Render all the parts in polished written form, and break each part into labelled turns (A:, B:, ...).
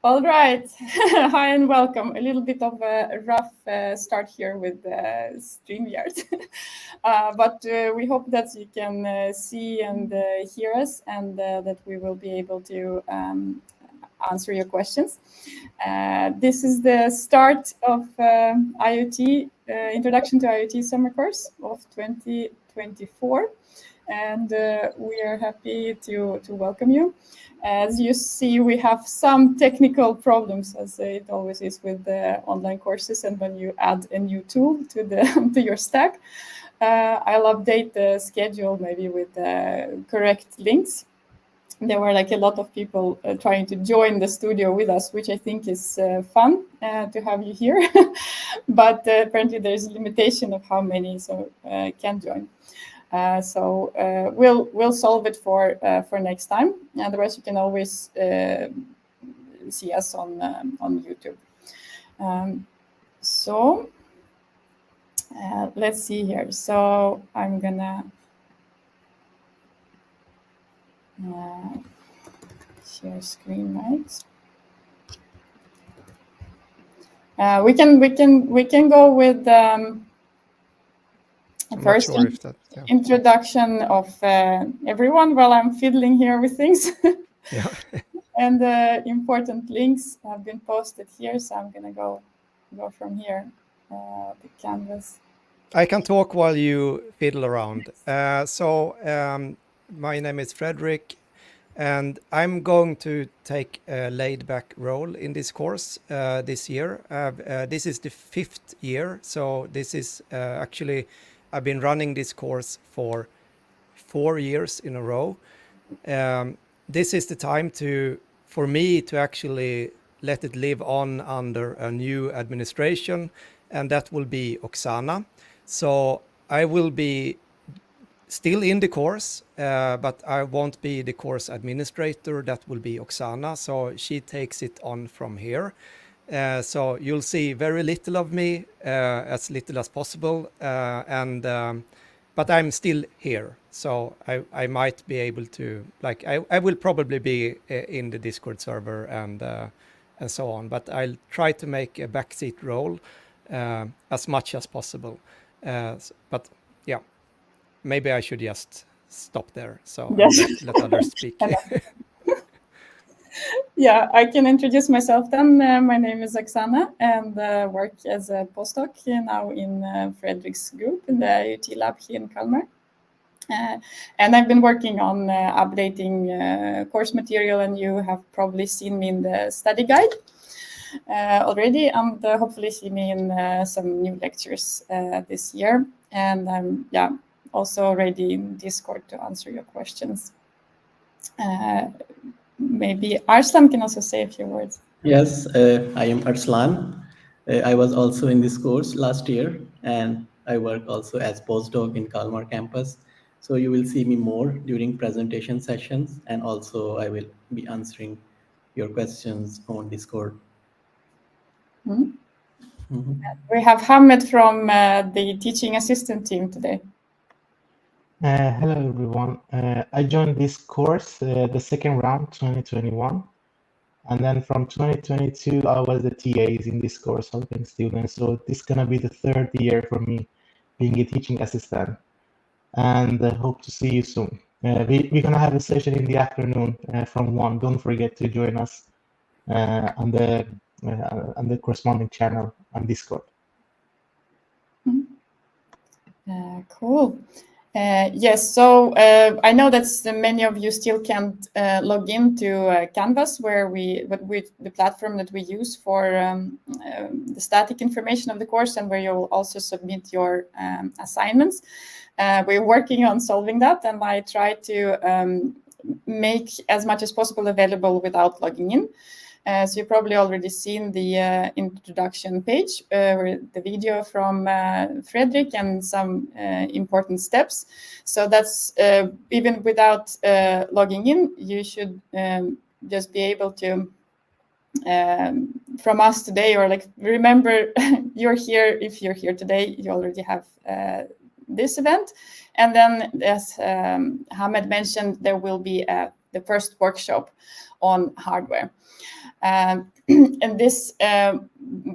A: All right. Hi and welcome. A little bit of a rough start here with StreamYard. But we hope that you can see and hear us, and that we will be able to answer your questions. This is the start of IoT, Introduction to IoT Summer Course of 2024. And we are happy to welcome you. As you see, we have some technical problems, as it always is with the online courses, and when you add a new tool to the to your stack. I'll update the schedule maybe with the correct links. There were like a lot of people trying to join the studio with us, which I think is fun to have you here. But apparently there's a limitation of how many can join. So we'll solve it for next time. Otherwise, you can always see us on YouTube. Let's see here. So I'm gonna share screen, right? We can go with. First introduction of everyone while I'm fiddling here with things.
B: Yeah.
A: And important links have been posted here, so I'm gonna go from here, the canvas.
B: I can talk while you fiddle around. My name is Fredrik, and I'm going to take a laid-back role in this course this year. This is the 5th year, so this is actually I've been running this course for 4 years in a row. This is the time for me to actually let it live on under a new administration, and that will be Oksana. So I will be still in the course, but I won't be the course administrator. That will be Oksana, so she takes it on from here. So you'll see very little of me, as little as possible, but I'm still here, so I might be able to, like, I will probably be in the Discord server and so on, but I'll try to make a backseat role as much as possible. But yeah, maybe I should just stop there, so
A: yes.
B: let others speak.
A: Yeah, I can introduce myself then. My name is Oksana, and work as a postdoc now in Fredrik's group in the IoT lab here in Kalmar. And I've been working on updating course material, and you have probably seen me in the study guide already, and hopefully see me in some new lectures this year. And I'm also ready in Discord to answer your questions. Maybe Arslan can also say a few words.
C: Yes, I am Arslan. I was also in this course last year, and I work also as postdoc in Kalmar campus. So you will see me more during presentation sessions, and also I will be answering your questions on Discord.
A: Mm-hmm. Mm-hmm. We have Hamid from the teaching assistant team today.
D: Hello, everyone. I joined this course, the second round, 2021. And then from 2022, I was the TAs in this course, helping students. So this is going to be the 3rd year for me being a teaching assistant. And I hope to see you soon. We're going to have a session in the afternoon from 1. Don't forget to join us on the corresponding channel on Discord.
A: Cool. Yes, so I know that many of you still can't log into Canvas, with the platform that we use for the static information of the course, and where you'll also submit your assignments. We're working on solving that, and I try to make as much as possible available without logging in. So you've probably already seen the introduction page with the video from Fredrik and some important steps. So that's even without logging in, you should just be able to, from us today, or like, remember, you're here. If you're here today, you already have this event. And then, as Hamed mentioned, there will be a the first workshop on hardware. And this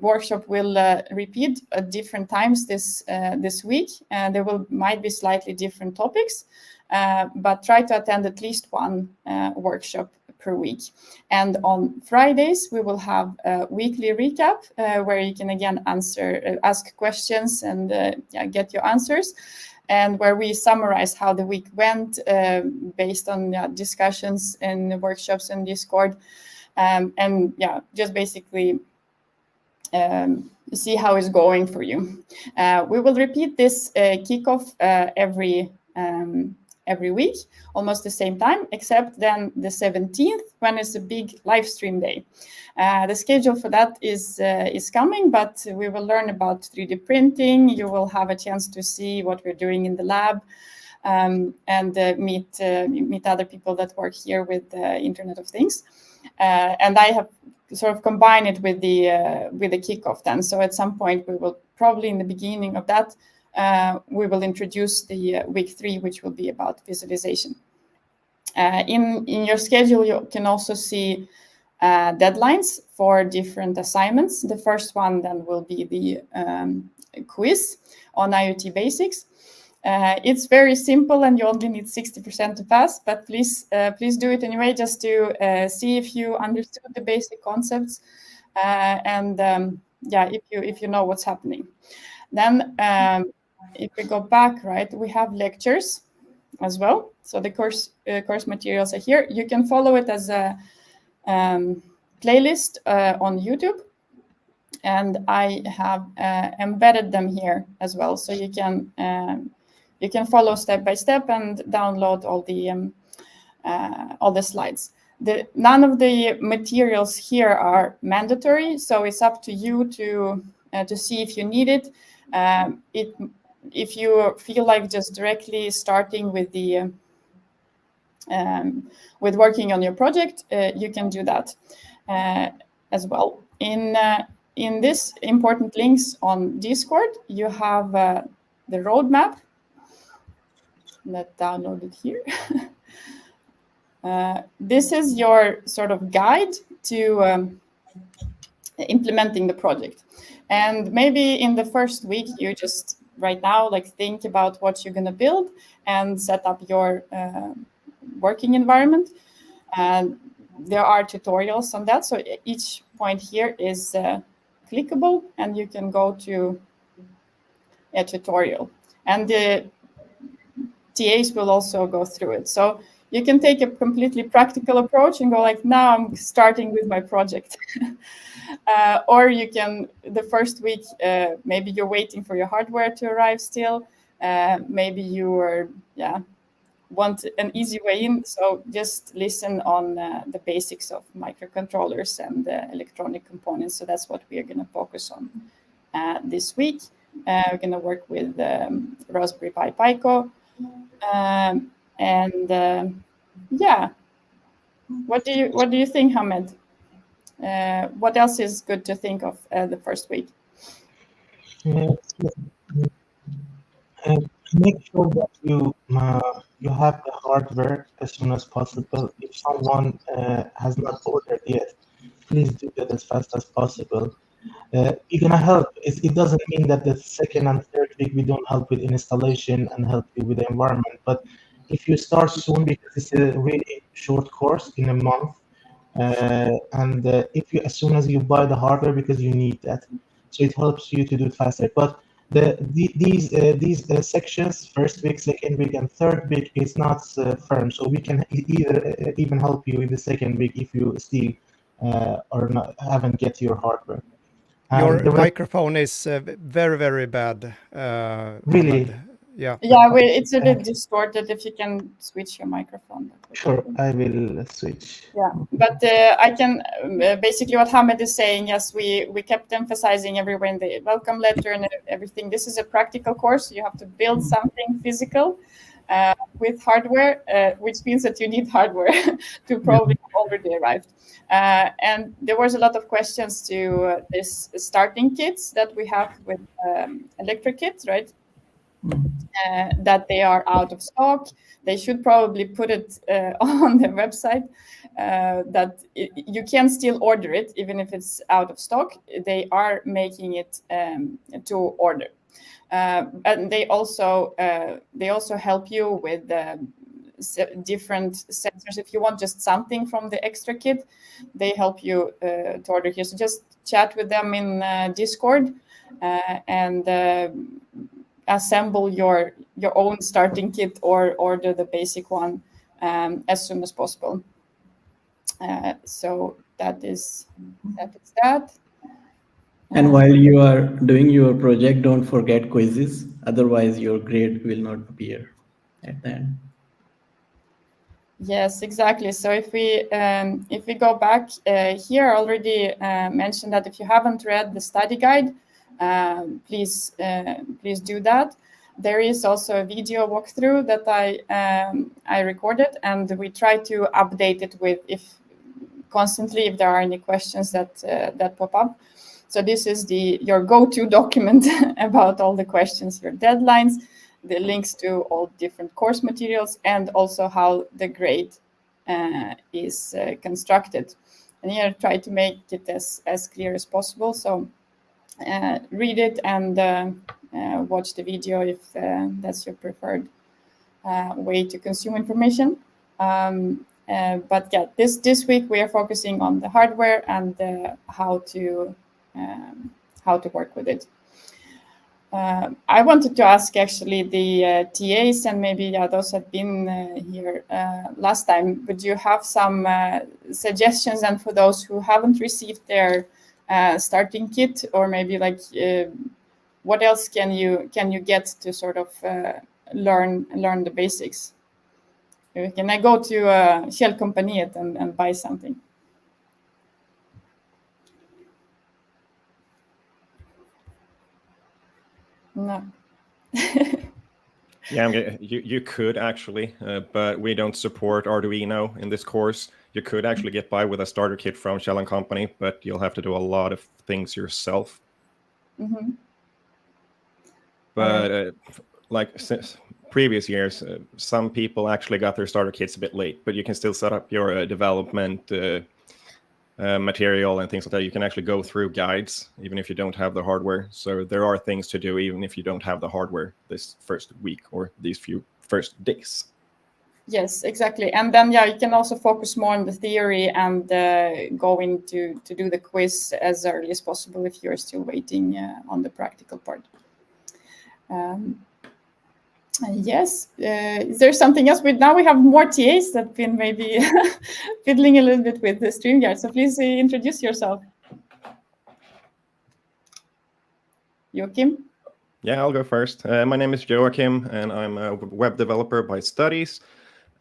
A: workshop will repeat at different times this week. There might be slightly different topics, but try to attend at least one workshop per week. And on Fridays, we will have a weekly recap where you can again ask questions and get your answers, and where we summarize how the week went based on discussions and workshops in Discord. And just basically see how it's going for you. We will repeat this kickoff every week, almost the same time, except then the 17th, when it's a big live stream day. The schedule for that is coming, but we will learn about 3D printing. You will have a chance to see what we're doing in the lab, and meet other people that work here with the Internet of Things. And I have sort of combined it with the kickoff then. So at some point, we will probably in the beginning of that, we will introduce the week 3, which will be about visualization. In your schedule, you can also see deadlines for different assignments. The first one then will be the quiz on IoT basics. It's very simple, and you only need 60% to pass. But please do it anyway, just to see if you understood the basic concepts, and if you know what's happening. Then, if we go back, right, we have lectures as well. So the course materials are here. You can follow it as a playlist on YouTube. And I have embedded them here as well, so you can follow step by step and download all the slides. None of the materials here are mandatory, so it's up to you to see if you need it. If you feel like just directly starting with with working on your project, you can do that as well. In this important links on Discord, you have the roadmap. Let's download it here. This is your sort of guide to implementing the project. And maybe in the first week, you just right now think about what you're going to build and set up your working environment. And there are tutorials on that. So each point here is clickable, and you can go to a tutorial. And the TAs will also go through it. So you can take a completely practical approach and go now I'm starting with my project. Or you can, the first week, maybe you're waiting for your hardware to arrive still. Maybe you are, want an easy way in. So just listen on the basics of microcontrollers and electronic components. So that's what we are going to focus on this week. We're going to work with Raspberry Pi Pico. What do you think, Hamed? What else is good to think of the first week?
D: Make sure that you have the hardware as soon as possible. If someone has not ordered yet, please do that as fast as possible. We're gonna help. It doesn't mean that the second and third week we don't help with installation and help you with the environment. But if you start soon, because it's a really short course in a month, and if you as soon as you buy the hardware, because you need that, so it helps you to do it faster. But these sections, first week, second week, and third week, is not firm. So we can even help you in the second week if you still or not haven't get your hardware.
B: Your microphone is very, very bad.
D: Really?
B: Ahmed. Yeah.
A: It's a bit distorted. If you can switch your microphone.
D: Sure, I will switch.
A: Yeah, but I can basically what Hamed is saying. Yes, we kept emphasizing everywhere in the welcome letter and everything. This is a practical course. You have to build something physical with hardware, which means that you need hardware to probably already arrived. And there was a lot of questions to this starting kits that we have with electric kits, right? that they are out of stock. They should probably put it on their website that you can still order it even if it's out of stock. They are making it to order, and they also help you with different sensors. If you want just something from the extra kit, they help you to order here. So just chat with them in Discord and assemble your own starting kit or order the basic one as soon as possible. So that is that.
C: And while you are doing your project, don't forget quizzes. Otherwise, your grade will not appear at the end.
A: Yes, exactly. So if we go back here, I already mentioned that if you haven't read the study guide, please do that. There is also a video walkthrough that I recorded, and we try to update it with constantly if there are any questions that pop up. So this is your go-to document about all the questions, your deadlines, the links to all different course materials, and also how the grade is constructed. And here I try to make it as clear as possible. So read it and watch the video if that's your preferred way to consume information. But yeah, this week we are focusing on the hardware and how to work with it. I wanted to ask actually the TAs, and maybe those have been here last time. Would you have some suggestions, and for those who haven't received their starting kit, or maybe like what else can you get to sort of learn the basics? Can I go to Källkompaniet and buy something? No.
E: Yeah, you could actually, but we don't support Arduino in this course. You could actually get by with a starter kit from Shell & Company, but you'll have to do a lot of things yourself.
A: Mm-hmm.
E: But like since previous years, some people actually got their starter kits a bit late, but you can still set up your development material and things like that. You can actually go through guides even if you don't have the hardware. So there are things to do even if you don't have the hardware this first week or these few first days.
A: Yes, exactly. And then you can also focus more on the theory and go into to do the quiz as early as possible if you're still waiting on the practical part. Yes. Is there something else? Now we have more TAs that have been maybe fiddling a little bit with the StreamYard. So please introduce yourself. Joachim?
E: Yeah, I'll go first. My name is Joachim, and I'm a web developer by studies.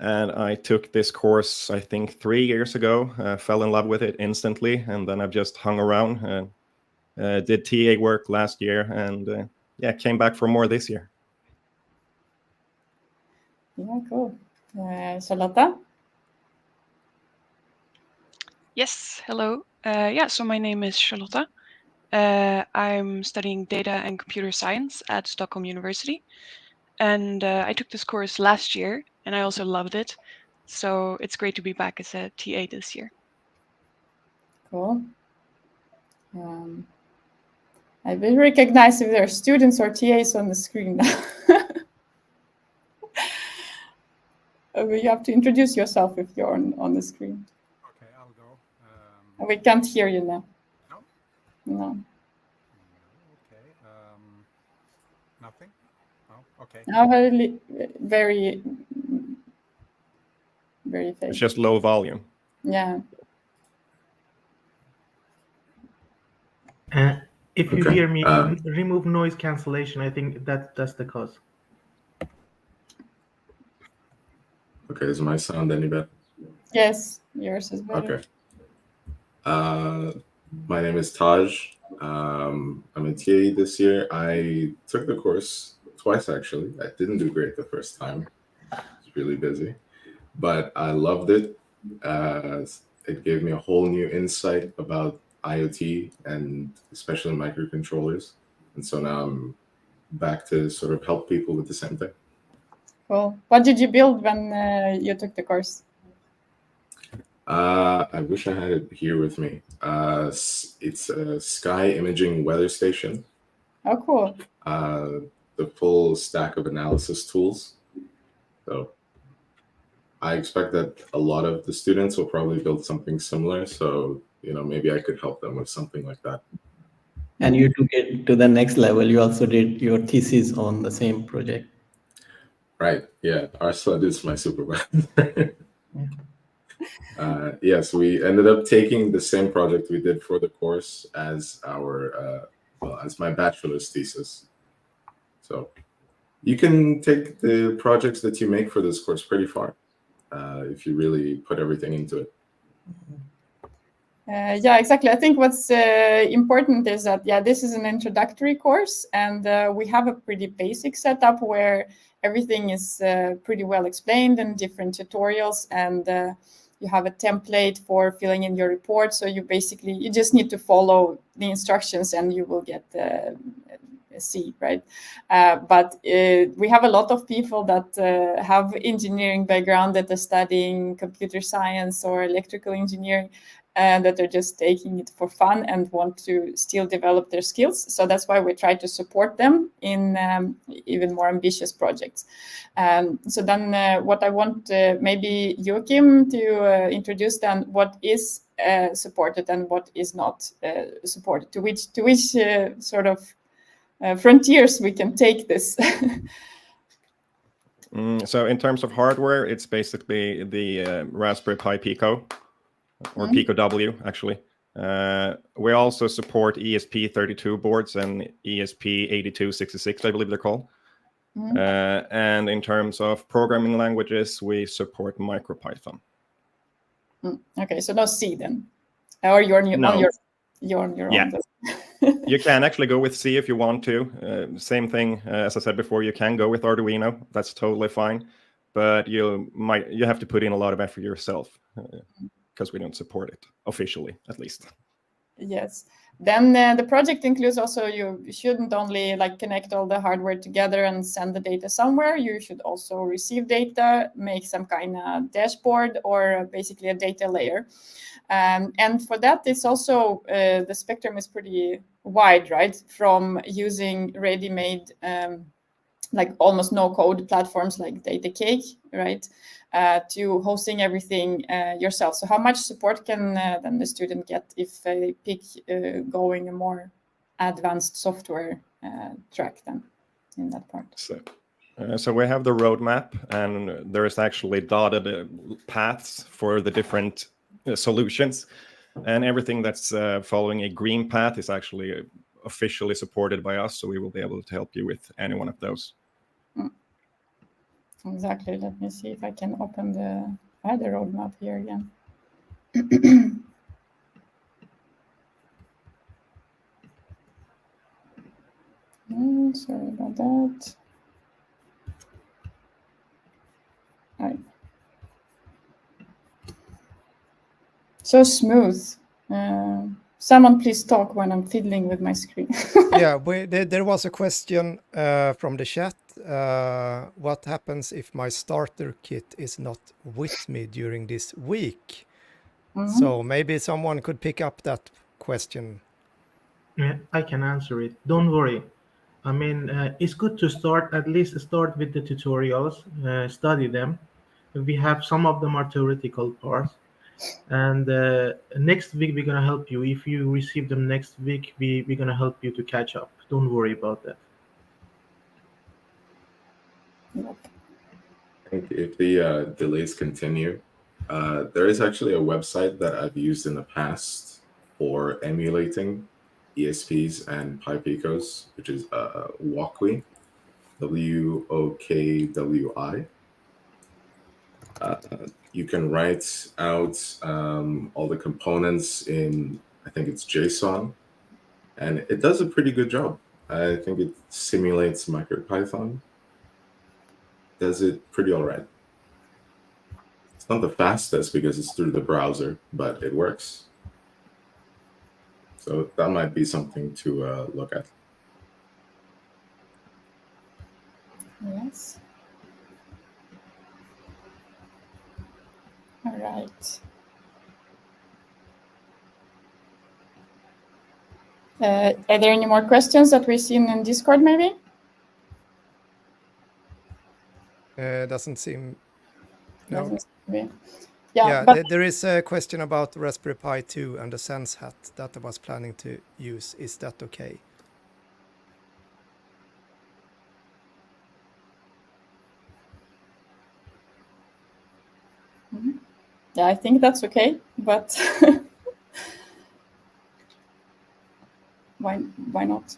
E: And I took this course, I think, 3 years ago, fell in love with it instantly. And then I've just hung around, did TA work last year, and came back for more this year.
A: Yeah, cool. Charlotta?
F: Yes, hello. So my name is Charlotta. I'm studying data and computer science at Stockholm University. And I took this course last year, and I also loved it. So it's great to be back as a TA this year.
A: Cool. I will recognize if there are students or TAs on the screen now. You have to introduce yourself if you're on the screen.
G: Okay, I'll go.
A: We can't hear you now.
G: No?
A: No.
G: Okay. Nothing? Oh, okay.
A: Now very, very faint.
E: It's just low volume.
A: Yeah.
D: If you hear me, remove noise cancellation. I think that's the cause.
H: Okay, is my sound any better?
A: Yes, yours is better.
H: Okay. My name is Taj. I'm a TA this year. I took the course twice, actually. I didn't do great the first time. I was really busy. But I loved it. It gave me a whole new insight about IoT and especially microcontrollers. And so now I'm back to sort of help people with the same thing.
A: Cool. What did you build when you took the course?
H: I wish I had it here with me. It's a sky imaging weather station.
A: Oh, cool.
H: The full stack of analysis tools. So I expect that a lot of the students will probably build something similar. So, maybe I could help them with something like that.
C: And you took it to the next level. You also did your thesis on the same project.
H: Right. Yeah. Arslan is my supervisor. Yes, we ended up taking the same project we did for the course as our, as my bachelor's thesis. So you can take the projects that you make for this course pretty far if you really put everything into it.
A: Yeah, exactly. I think what's important is that, this is an introductory course, and we have a pretty basic setup where everything is pretty well explained in different tutorials, and you have a template for filling in your report. So you just need to follow the instructions and you will get a C, right? But we have a lot of people that have engineering background that are studying computer science or electrical engineering, and that are just taking it for fun and want to still develop their skills. So that's why we try to support them in even more ambitious projects. So then what I want maybe Joachim to introduce then what is supported and what is not supported, to which sort of frontiers we can take this.
E: So in terms of hardware, it's basically the Raspberry Pi Pico, or Pico W, actually. We also support ESP32 boards and ESP8266, I believe they're called. And in terms of programming languages, we support MicroPython.
A: Okay, so no C then, or you're on your own.
E: You can actually go with C if you want to. Same thing as I said before. You can go with Arduino. That's totally fine, but you have to put in a lot of effort yourself. Because we don't support it officially, at least.
A: Yes. Then the project includes also, you shouldn't only connect all the hardware together and send the data somewhere. You should also receive data, make some kind of dashboard or basically a data layer. And for that, it's also, the spectrum is pretty wide, right? From using ready-made, almost no-code platforms like DataCake, right? To hosting everything yourself. So how much support can then the student get if they pick going a more advanced software track then in that part?
E: So we have the roadmap, and there is actually dotted paths for the different solutions. And everything that's following a green path is actually officially supported by us. So we will be able to help you with any one of those.
A: Exactly. Let me see if I can open the roadmap here again. Sorry about that. So smooth. Someone please talk when I'm fiddling with my screen.
B: Yeah, there was a question from the chat. What happens if my starter kit is not with me during this week? So maybe someone could pick up that question.
D: Yeah, I can answer it. Don't worry. I mean, it's good to at least start with the tutorials, study them. We have some of them are theoretical parts. And next week, we're going to help you. If you receive them next week, we're going to help you to catch up. Don't worry about that.
H: I think if the delays continue, there is actually a website that I've used in the past for emulating ESPs and Pi Picos, which is Wokwi, WOKWI. You can write out all the components in, I think it's JSON, and it does a pretty good job. I think it simulates MicroPython. Does it pretty all right. It's not the fastest because it's through the browser, but it works. So that might be something to look at.
A: Yes. All right. Are there any more questions that we've seen in Discord, maybe?
B: Doesn't seem. No.
A: Doesn't seem to be.
B: Yeah,
A: but
B: there is a question about Raspberry Pi 2 and the Sense hat that I was planning to use. Is that okay?
A: yeah, I think that's okay, but why not?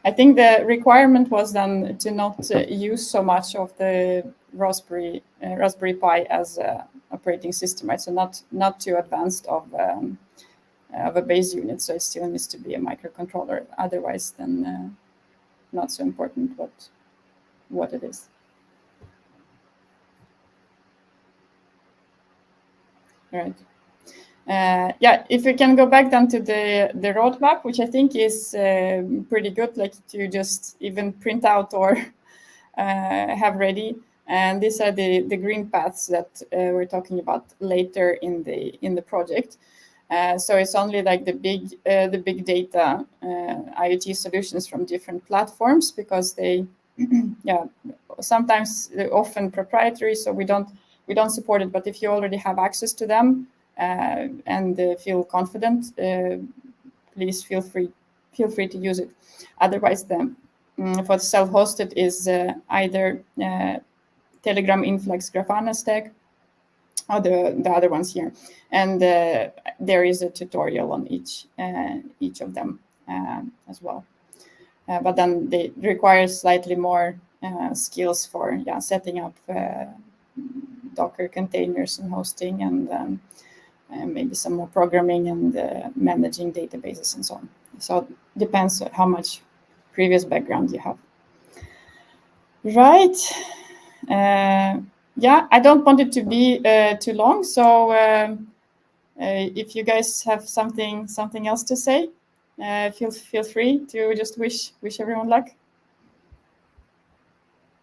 A: I think the requirement was then to not use so much of the Raspberry Pi as an operating system, right? So not too advanced of a base unit. So it still needs to be a microcontroller. Otherwise, then not so important what it is. Right. Yeah, if we can go back then to the roadmap, which I think is pretty good, like to just even print out or have ready. And these are the green paths that we're talking about later in the project. So it's only like the big data IoT solutions from different platforms, because they, yeah, sometimes they're often proprietary, so we don't support it. But if you already have access to them and feel confident, please feel free to use it. Otherwise, for the self-hosted is either Telegram Influx Grafana stack, or the other ones here, and there is a tutorial on each of them as well. But then they require slightly more skills for setting up Docker containers and hosting, and maybe some more programming and managing databases and so on. So it depends on how much previous background you have. Right. Yeah, I don't want it to be too long. So if you guys have something else to say, feel free to just wish everyone luck.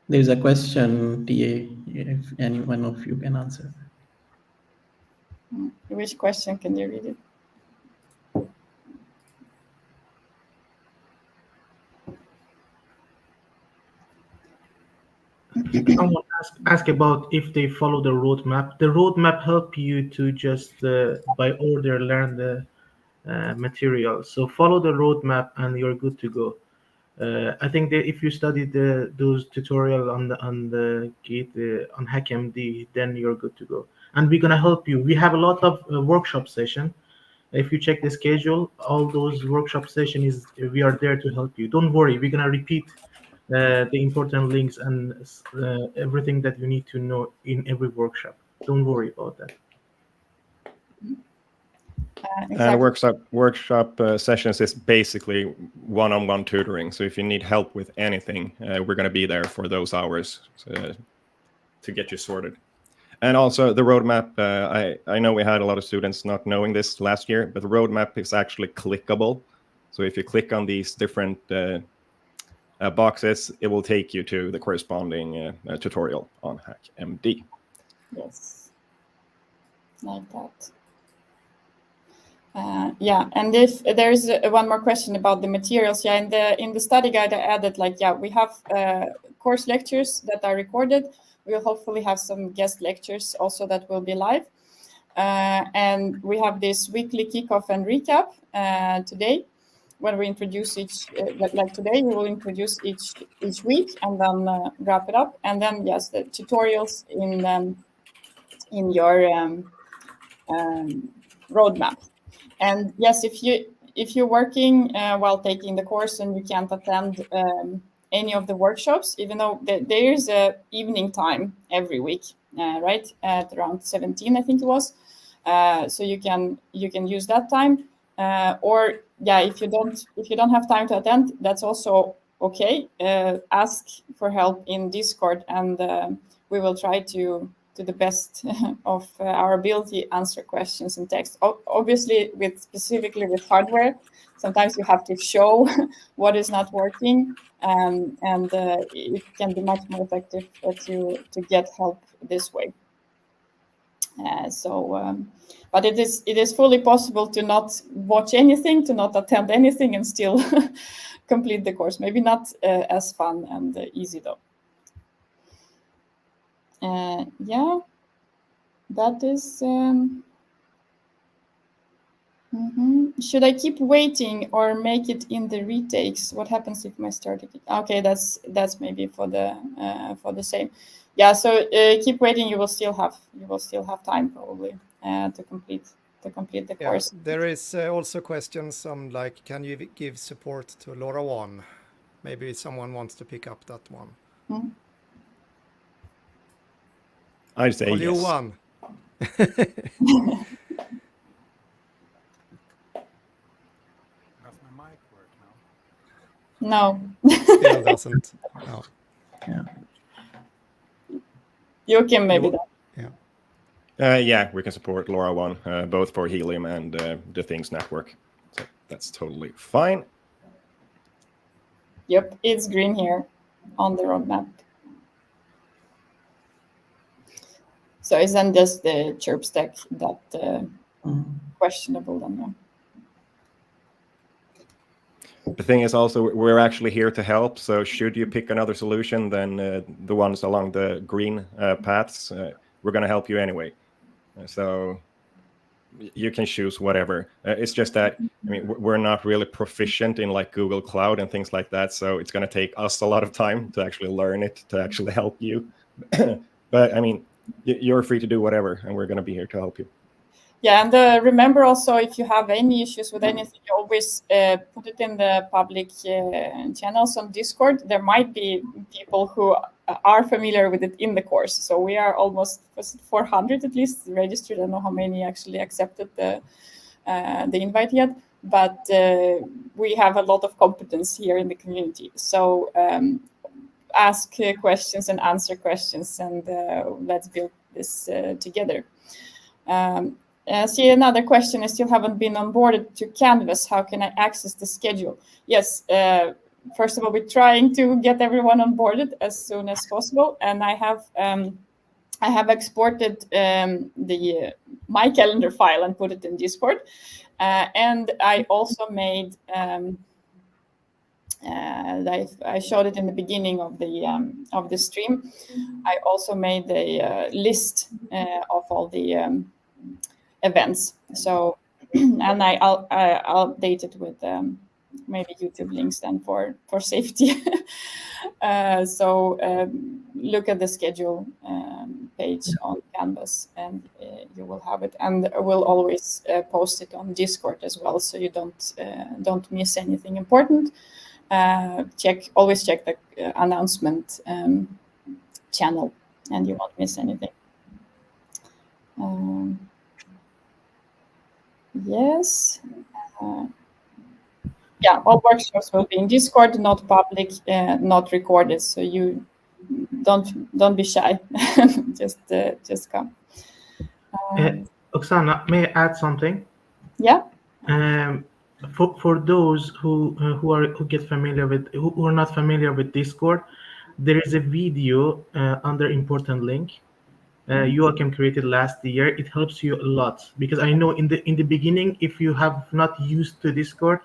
C: There's a question, TA, if any one of you can answer.
A: Which question? Can you read it?
D: Someone asked about if they follow the roadmap. The roadmap help you to just by order learn the material. So follow the roadmap and you're good to go. I think that if you study those tutorial on the Git on HackMD, then you're good to go. And we're gonna help you. We have a lot of workshop session. If you check the schedule, all those workshop sessions we are there to help you. Don't worry, we're gonna repeat the important links and everything that you need to know in every workshop. Don't worry about that.
A: Exactly.
E: And workshop sessions is basically one-on-one tutoring. So if you need help with anything, we're going to be there for those hours to get you sorted. And also the roadmap, I know we had a lot of students not knowing this last year, but the roadmap is actually clickable. So if you click on these different boxes, it will take you to the corresponding tutorial on HackMD.
A: Yes, like that. Yeah, and if there's one more question about the materials, yeah, in the study guide I added, like, yeah, we have course lectures that are recorded. We'll hopefully have some guest lectures also that will be live, and we have this weekly kickoff and recap today, when we introduce each. Like today, we will introduce each week and then wrap it up, and then yes, the tutorials in your roadmap. And yes, if you're working while taking the course and you can't attend any of the workshops, even though there is a evening time every week, right, at around 17, I think it was. So you can use that time, or yeah, if you don't have time to attend, that's also okay. Ask for help in Discord, and we will try to to the best of our ability, answer questions in text. Obviously, specifically with hardware, sometimes you have to show what is not working, and it can be much more effective to get help this way. But it is fully possible to not watch anything, to not attend anything, and still complete the course. Maybe not as fun and easy though. Yeah, that is. Should I keep waiting or make it in the retakes? What happens if my starter kit? Okay, that's maybe for the same. Yeah, so keep waiting. You will still have time probably to complete the course.
B: There is also questions on like, can you give support to LoRaWAN? Maybe someone wants to pick up that one.
E: I'd say yes.
B: Johan.
G: Does my mic work now?
A: No.
B: Still doesn't. No.
C: Yeah.
A: Joachim, maybe that.
E: Yeah, we can support LoRaWAN, both for Helium and the Things network. So that's totally fine.
A: Yep, it's green here on the roadmap. So isn't just the chirp stack that questionable then? Yeah.
E: The thing is also, we're actually here to help. So should you pick another solution than the ones along the green paths, we're going to help you anyway. So you can choose whatever. It's just that, I mean, we're not really proficient in like Google Cloud and things like that. So it's going to take us a lot of time to actually learn it, to actually help you. But I mean, you're free to do whatever, and we're going to be here to help you.
A: Yeah, and remember also, if you have any issues with anything, you always put it in the public channels on Discord. There might be people who are familiar with it in the course. So we are almost 400 at least registered. I don't know how many actually accepted the invite yet, but we have a lot of competence here in the community. So ask questions and answer questions, and let's build this together. See, another question, I still haven't been onboarded to Canvas. How can I access the schedule? Yes, first of all, we're trying to get everyone onboarded as soon as possible. And I have exported my calendar file and put it in Discord. And I also made, I showed it in the beginning of the stream. I also made a list of all the events. So, and I'll update it with maybe YouTube links then for safety. So look at the schedule page on Canvas, and you will have it. And we'll always post it on Discord as well, so you don't miss anything important. Always check the announcement channel, and you won't miss anything. Yes. Yeah, all workshops will be in Discord, not public, not recorded. So you don't be shy. just come.
D: Oksana, may I add something?
A: Yeah.
D: For those who get familiar with who are not familiar with Discord, there is a video under important link. Joachim created last year. It helps you a lot, because I know in the beginning, if you have not used to Discord,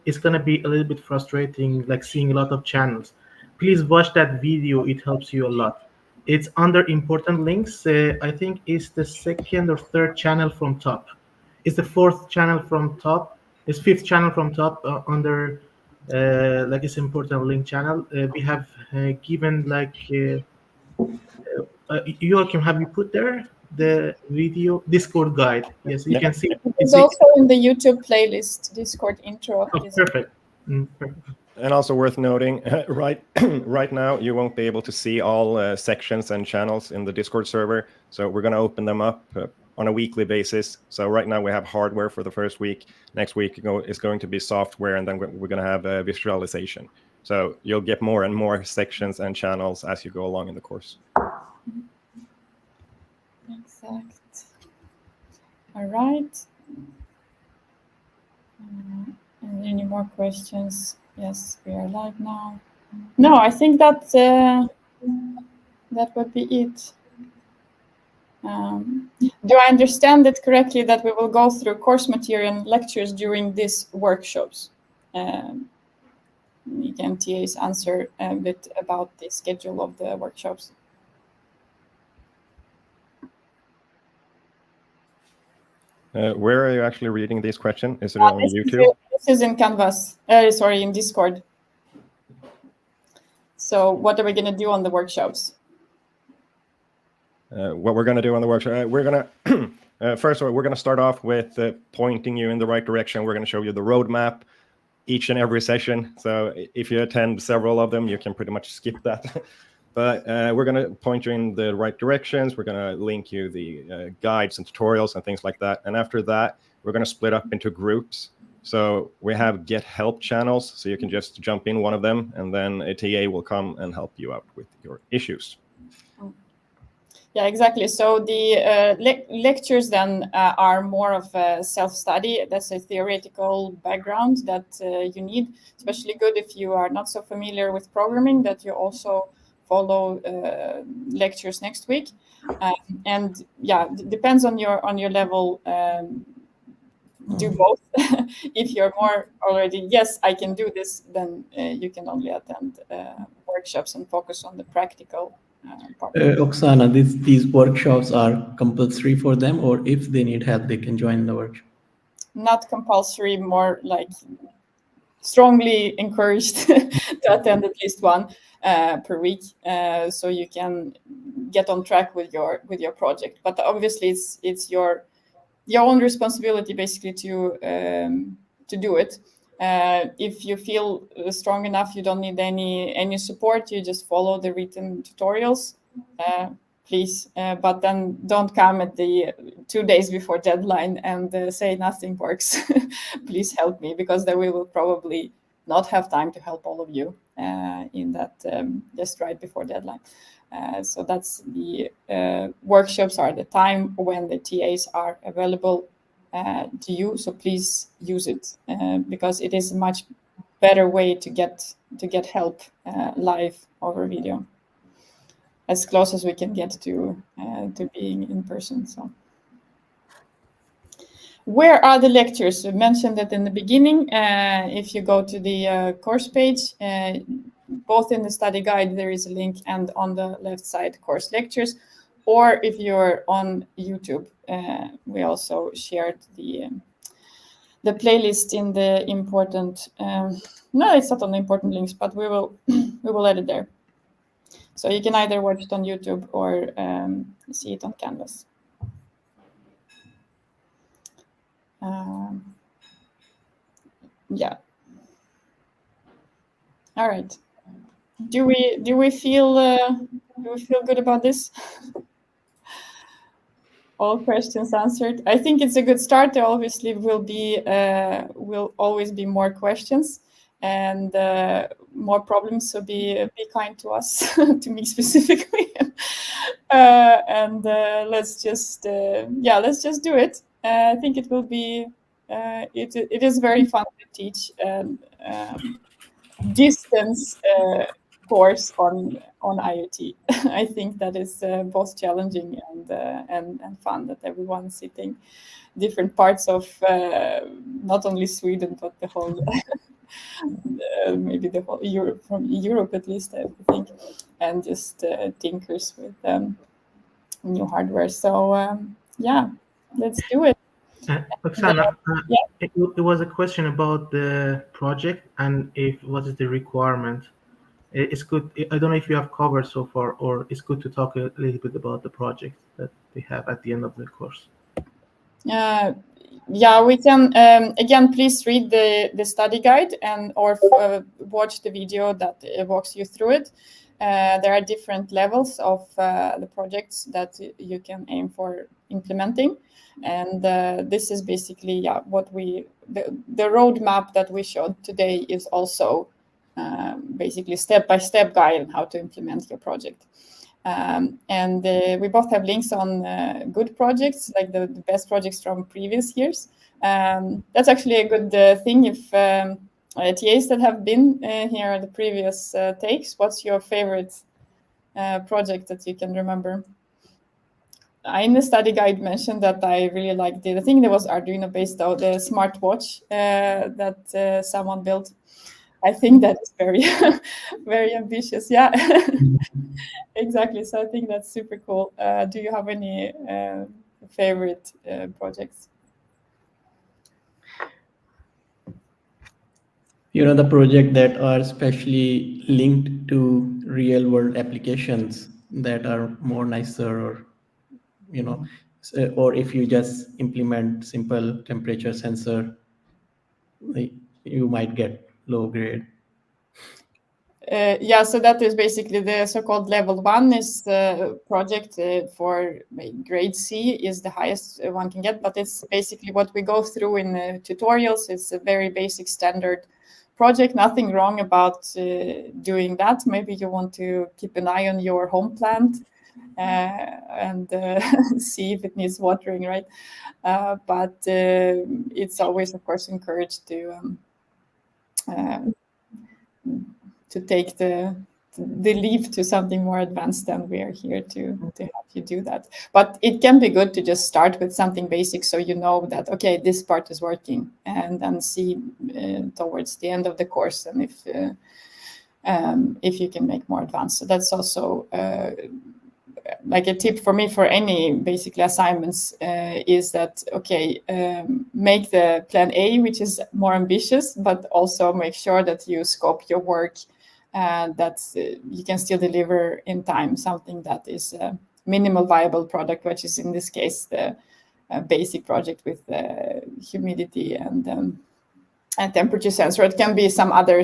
D: it's gonna be a little bit frustrating, like seeing a lot of channels. Please watch that video. It helps you a lot. It's under important links. I think it's the second or third channel from top. It's the fourth channel from top. It's fifth channel from top under like it's important link channel. We have given like. Joachim, have you put there the video Discord guide? Yes, you can see.
A: It's also in the YouTube playlist, Discord intro.
D: Oh, perfect. Perfect.
E: And also worth noting, right now you won't be able to see all sections and channels in the Discord server. So we're going to open them up on a weekly basis. So right now we have hardware for the first week. Next week is going to be software, and then we're going to have visualization. So you'll get more and more sections and channels as you go along in the course.
A: Exact. All right. Any more questions? Yes, we are live now. No, I think that that would be it. Do I understand it correctly that we will go through course material and lectures during these workshops? You can TAs answer a bit about the schedule of the workshops.
E: Where are you actually reading this question? Is it on YouTube?
A: This is in Canvas. Sorry, in Discord. So what are we going to do on the workshops?
E: What we're going to do on the workshop, we're going to, first of all, we're going to start off with pointing you in the right direction. We're going to show you the roadmap each and every session. So if you attend several of them, you can pretty much skip that. But we're going to point you in the right directions. We're going to link you the guides and tutorials and things like that. And after that, we're going to split up into groups. So we have get help channels. So you can just jump in one of them, and then a TA will come and help you out with your issues.
A: Yeah, exactly. So the lectures then are more of a self-study. That's a theoretical background that you need, especially good if you are not so familiar with programming, that you also follow lectures next week. And yeah, depends on your level. Do both. If you're more already, yes, I can do this, then you can only attend workshops and focus on the practical part.
C: Oksana, these workshops are compulsory for them, or if they need help, they can join the workshop?
A: Not compulsory, more like strongly encouraged to attend at least one per week, so you can get on track with your project. But obviously, it's your own responsibility basically to do it. If you feel strong enough, you don't need any support. You just follow the written tutorials, please. But then don't come at the 2 days before deadline and say nothing works. Please help me, because then we will probably not have time to help all of you in that just right before deadline. So that's the workshops are the time when the TAs are available to you. So please use it because it is a much better way to get help live over video, as close as we can get to being in person. So where are the lectures? I mentioned that in the beginning. If you go to the course page, both in the study guide, there is a link, and on the left side, course lectures. Or if you're on YouTube, we also shared the playlist in the important. No, it's not on the important links, but we will add it there. So you can either watch it on YouTube or see it on Canvas. Yeah. All right. Do we feel good about this? All questions answered. I think it's a good start. There obviously will always be more questions and more problems. So be kind to us, to me specifically, and let's just do it. I think it will be. It is very fun to teach distance course on IoT. I think that is both challenging and fun, that everyone's sitting different parts of not only Sweden but the whole maybe the whole Europe, from Europe at least, I think, and just tinkers with new hardware. So yeah, let's do it.
D: Oksana,
A: yeah.
D: it was a question about the project and what is the requirement. It's good. I don't know if you have covered so far, or it's good to talk a little bit about the project that they have at the end of the course.
A: Yeah, we can. Again, please read the study guide or watch the video that walks you through it. There are different levels of the projects that you can aim for implementing. And this is basically what the roadmap that we showed today is also basically step-by-step guide on how to implement your project. And we both have links on good projects, like the best projects from previous years. That's actually a good thing. If TAs that have been here at the previous takes, what's your favorite project that you can remember? I, in the study guide, mentioned that I really liked it. I think there was Arduino based out the smartwatch that someone built. I think that is very, very ambitious. Yeah, exactly. So I think that's super cool. Do you have any favorite projects?
C: The project that are especially linked to real world applications that are more nicer, or or if you just implement simple temperature sensor, you might get low grade.
A: Yeah, so that is basically the so-called level 1 is the project for grade C is the highest one can get, but it's basically what we go through in the tutorials. It's a very basic standard project, nothing wrong about doing that. Maybe you want to keep an eye on your home plant and see if it needs watering, right? But it's always, of course, encouraged to take the leap to something more advanced, than we are here to help you do that. But it can be good to just start with something basic, so you know that, okay, this part is working, and then see towards the end of the course, and if you can make more advanced. So that's also like a tip for me for any basically assignments is that, okay, make the plan A, which is more ambitious, but also make sure that you scope your work that you can still deliver in time something that is a minimal viable product, which is in this case the basic project with humidity and temperature sensor. It can be some other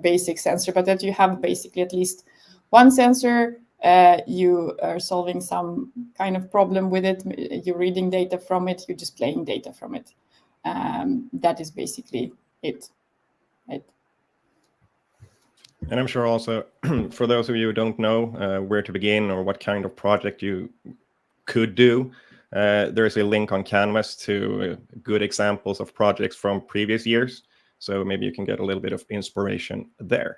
A: basic sensor, but that you have basically at least one sensor. You are solving some kind of problem with it. You're reading data from it. You're displaying data from it. That is basically it. Right?
E: And I'm sure also for those of you who don't know where to begin or what kind of project you could do, there's a link on Canvas to good examples of projects from previous years. So maybe you can get a little bit of inspiration there.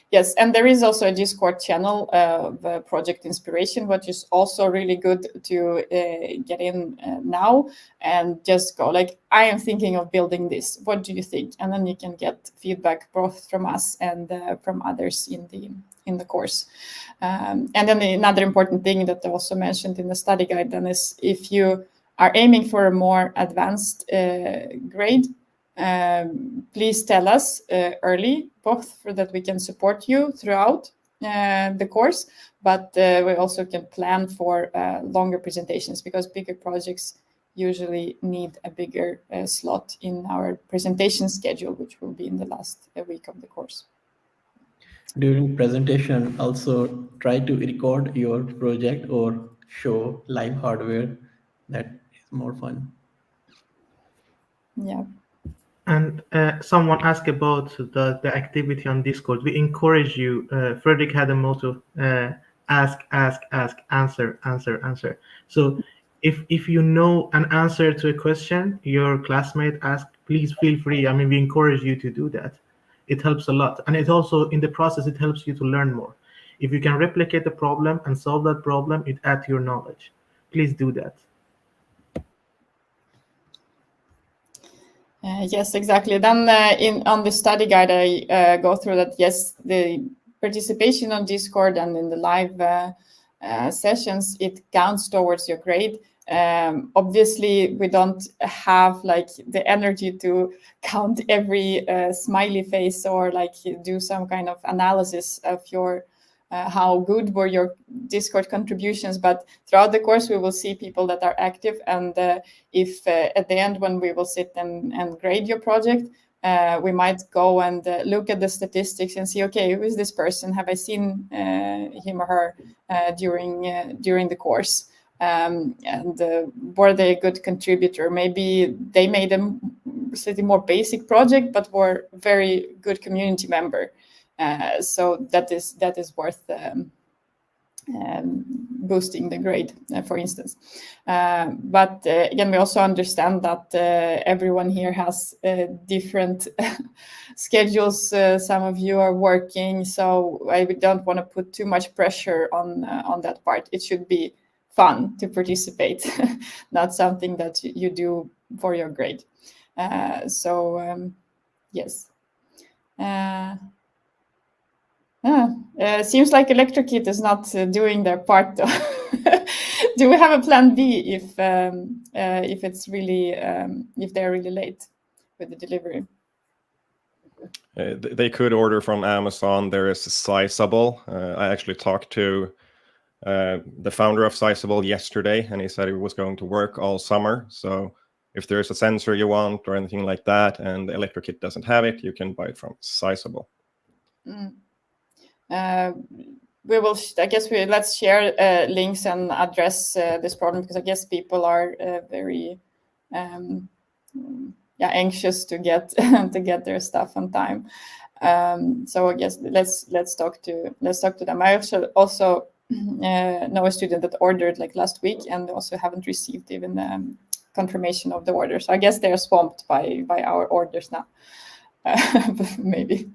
A: Yes, and there is also a Discord channel of Project Inspiration, which is also really good to get in now and just go like, I am thinking of building this. What do you think? And then you can get feedback both from us and from others in the course. And then another important thing that I also mentioned in the study guide then is if you are aiming for a more advanced grade, please tell us early, both so that we can support you throughout the course, but we also can plan for longer presentations, because bigger projects usually need a bigger slot in our presentation schedule, which will be in the last week of the course.
C: During presentation, also try to record your project or show live hardware. That is more fun.
A: Yeah.
D: And someone asked about the activity on Discord. We encourage you. Frederick had a motto: ask, answer. So if you know an answer to a question your classmate asked, please feel free. I mean, we encourage you to do that. It helps a lot, and it also in the process it helps you to learn more. If you can replicate the problem and solve that problem, it adds to your knowledge. Please do that.
A: Yes, exactly. Then on the study guide, I go through that. Yes, the participation on Discord and in the live sessions, it counts towards your grade. Obviously, we don't have like the energy to count every smiley face or like do some kind of analysis of your how good were your Discord contributions, but throughout the course we will see people that are active, and if at the end when we will sit and grade your project, we might go and look at the statistics and see, okay, who is this person? Have I seen him or her during the course? And were they a good contributor? Maybe they made a slightly more basic project, but were a very good community member. So that is worth boosting the grade, for instance. But again, we also understand that everyone here has different schedules. Some of you are working, so I don't want to put too much pressure on that part. It should be fun to participate, not something that you do for your grade. Yes. Seems like ElectroKit is not doing their part, though. Do we have a plan B if it's really if they're really late with the delivery?
E: They could order from Amazon. There is Sizable. I actually talked to the founder of Sizable yesterday, and he said it was going to work all summer. So if there's a sensor you want or anything like that, and ElectroKit doesn't have it, you can buy it from Sizable.
A: We will. I guess let's share links and address this problem, because I guess people are very anxious to get to get their stuff on time. So I guess let's talk to them. I also know a student that ordered like last week and also haven't received even confirmation of the order. So I guess they're swamped by our orders now. Maybe.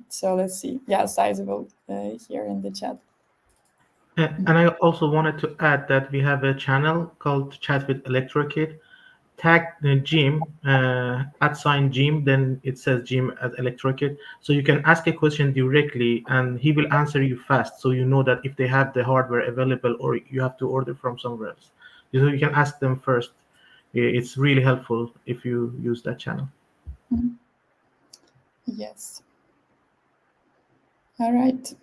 A: So let's see. Yeah, Sizable here in the chat.
D: And I also wanted to add that we have a channel called Chat with ElectroKit. Tag Jim, @Jim, then it says Jim at ElectroKit. So you can ask a question directly and he will answer you fast. So you know that if they have the hardware available or you have to order from somewhere else. So you can ask them first. It's really helpful if you use that channel.
A: Mm-hmm. Yes. All right.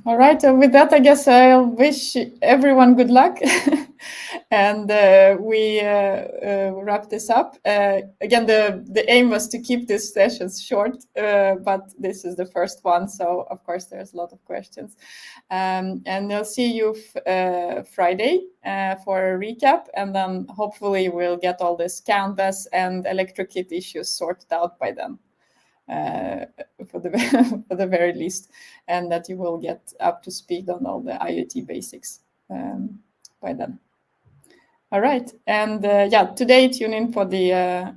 A: All right. With that, I guess I'll wish everyone good luck, and we wrap this up. Again, the aim was to keep this sessions short, but this is the first one, so of course there's a lot of questions. And I'll see you Friday for a recap, and then hopefully we'll get all this Canvas and ElectroKit issues sorted out by then. For the very least, and that you will get up to speed on all the IoT basics by then. All right, and today tune in for the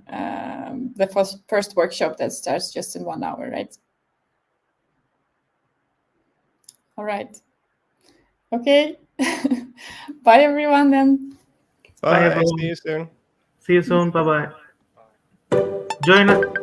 A: first workshop that starts just in 1 hour, right? All right. Okay. Bye everyone then.
E: Bye.
D: Bye everyone.
E: See you soon.
D: See you soon. Bye bye. Join us.